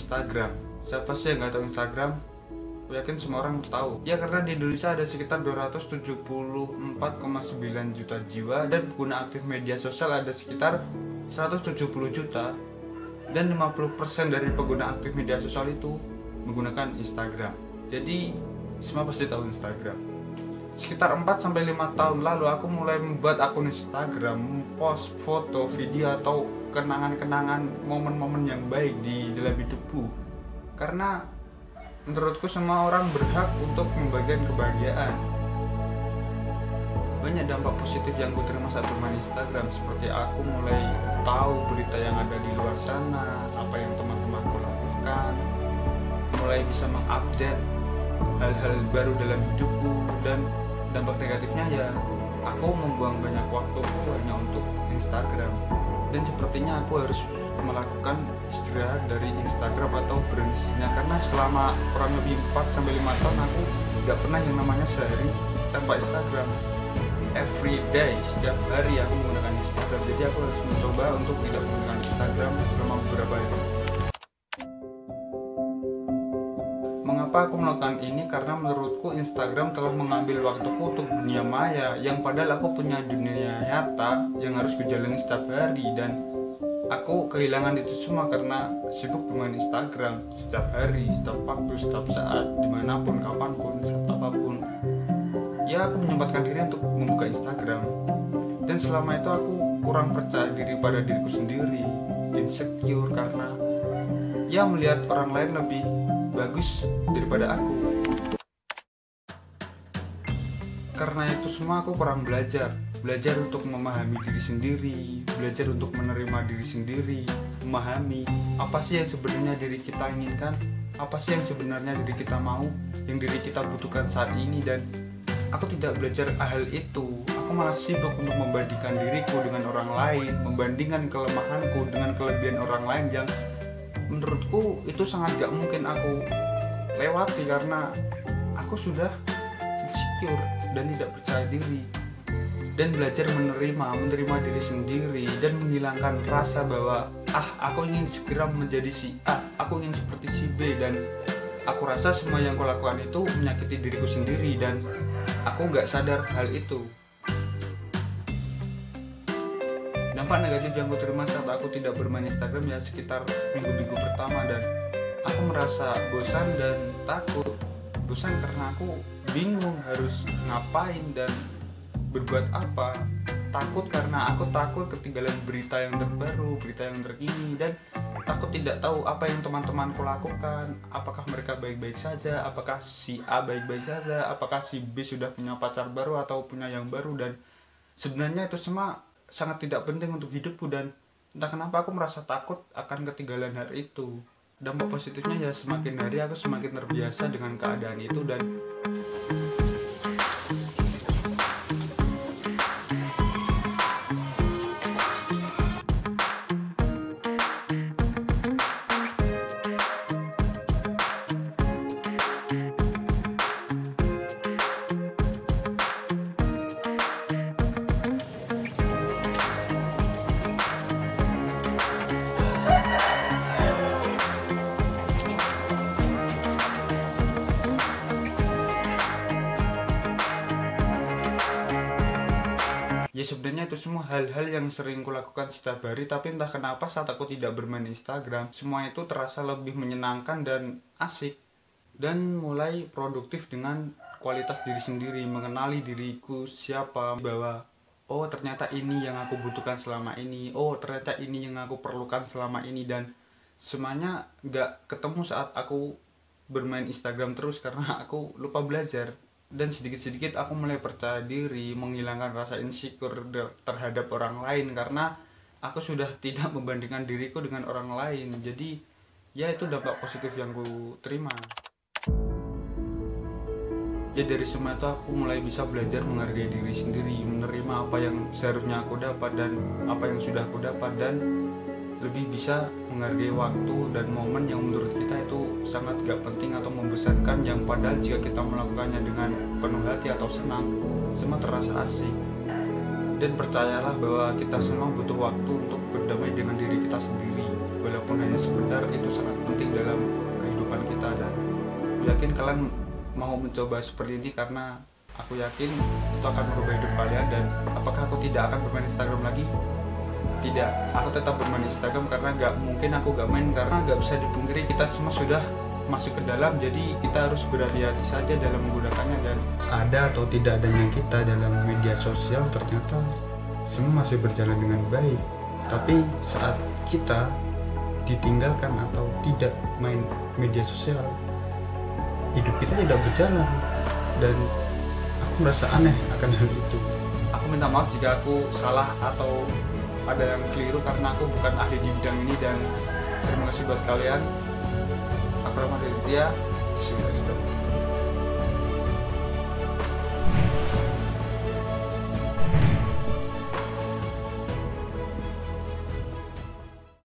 Instagram. Siapa sih yang nggak tahu Instagram? Aku yakin semua orang tahu. Ya karena di Indonesia ada sekitar 274,9 juta jiwa dan pengguna aktif media sosial ada sekitar 170 juta. Dan 50% dari pengguna aktif media sosial itu menggunakan Instagram. Jadi semua pasti tahu Instagram. Sekitar 4-5 tahun lalu aku mulai membuat akun Instagram, post foto, video atau kenangan-kenangan momen-momen yang baik di dalam hidupku. Karena menurutku semua orang berhak untuk membagikan kebahagiaan. Banyak dampak positif yang ku terima saat bermain Instagram, seperti aku mulai tahu berita yang ada di luar sana, apa yang teman-temanku lakukan, mulai bisa mengupdate hal-hal baru dalam hidupku. Dan dampak negatifnya ya aku membuang banyak waktuku hanya untuk Instagram, dan sepertinya aku harus melakukan istirahat dari Instagram atau berhentinya, karena selama kurang lebih 4-5 tahun aku gak pernah yang namanya sehari tanpa Instagram. Every day, setiap hari aku menggunakan Instagram. Jadi aku harus mencoba untuk tidak menggunakan Instagram selama beberapa hari. Mengapa aku melakukan ini? Karena menurutku Instagram telah mengambil waktuku untuk dunia maya, yang padahal aku punya dunia nyata yang harus kujalani setiap hari, dan aku kehilangan itu semua karena sibuk bermain Instagram setiap hari, setiap waktu, setiap saat, dimanapun, kapanpun, saat apapun. Ya aku menyempatkan diri untuk membuka Instagram, dan selama itu aku kurang percaya diri pada diriku sendiri, insecure karena ya melihat orang lain lebih bagus daripada aku. Karena itu semua aku kurang belajar untuk memahami diri sendiri, belajar untuk menerima diri sendiri, memahami apa sih yang sebenarnya diri kita inginkan, apa sih yang sebenarnya diri kita mau, yang diri kita butuhkan saat ini. Dan aku tidak belajar hal itu. Aku malah sibuk untuk membandingkan diriku dengan orang lain, membandingkan kelemahanku dengan kelebihan orang lain yang menurutku itu sangat gak mungkin aku lewati, karena aku sudah insecure dan tidak percaya diri. Dan belajar menerima diri sendiri dan menghilangkan rasa bahwa aku ingin segera menjadi si A, aku ingin seperti si B, dan aku rasa semua yang kulakukan itu menyakiti diriku sendiri dan aku gak sadar hal itu. Dampak negatif yang aku terima saat aku tidak bermain Instagram ya sekitar minggu-minggu pertama, dan aku merasa bosan dan takut. Bosan karena aku bingung harus ngapain dan berbuat apa. Takut karena aku takut ketinggalan berita yang terbaru, berita yang terkini, dan takut tidak tahu apa yang teman-temanku lakukan. Apakah mereka baik-baik saja, apakah si A baik-baik saja, apakah si B sudah punya pacar baru atau punya yang baru. Dan sebenarnya itu semua sangat tidak penting untuk hidupku, dan entah kenapa aku merasa takut akan ketinggalan hal itu. Dampak positifnya ya semakin hari aku semakin terbiasa dengan keadaan itu, dan ya sebenarnya itu semua hal-hal yang sering kulakukan setiap hari, tapi entah kenapa saat aku tidak bermain Instagram, semua itu terasa lebih menyenangkan dan asik, dan mulai produktif dengan kualitas diri sendiri, mengenali diriku siapa, bahwa oh ternyata ini yang aku butuhkan selama ini, oh ternyata ini yang aku perlukan selama ini. Dan semuanya gak ketemu saat aku bermain Instagram terus karena aku lupa belajar. Dan sedikit-sedikit aku mulai percaya diri, menghilangkan rasa insecure terhadap orang lain karena aku sudah tidak membandingkan diriku dengan orang lain. Jadi ya itu dampak positif yang ku terima. Ya dari semua itu aku mulai bisa belajar menghargai diri sendiri, menerima apa yang seharusnya aku dapat dan apa yang sudah aku dapat, dan lebih bisa menghargai waktu dan momen yang menurut kita itu sangat gak penting atau membosankan, yang padahal jika kita melakukannya dengan penuh hati atau senang, semua terasa asik. Dan percayalah bahwa kita semua butuh waktu untuk berdamai dengan diri kita sendiri, walaupun hanya sebentar, itu sangat penting dalam kehidupan kita. Dan aku yakin kalian mau mencoba seperti ini karena aku yakin itu akan merubah hidup kalian. Dan apakah aku tidak akan bermain Instagram lagi? Tidak, aku tetap bermain Instagram karena mungkin aku gak main, karena gak bisa dipungkiri kita semua sudah masuk ke dalam. Jadi kita harus berhati-hati saja dalam menggunakannya. Dan ada atau tidak adanya kita dalam media sosial, ternyata semua masih berjalan dengan baik. Tapi saat kita ditinggalkan atau tidak main media sosial, hidup kita tidak berjalan. Dan aku merasa aneh akan hal itu. Aku minta maaf jika aku salah atau ada yang keliru, karena aku bukan ahli di bidang ini. Dan terima kasih buat kalian. Aku Rahmat Aditya, see you next time.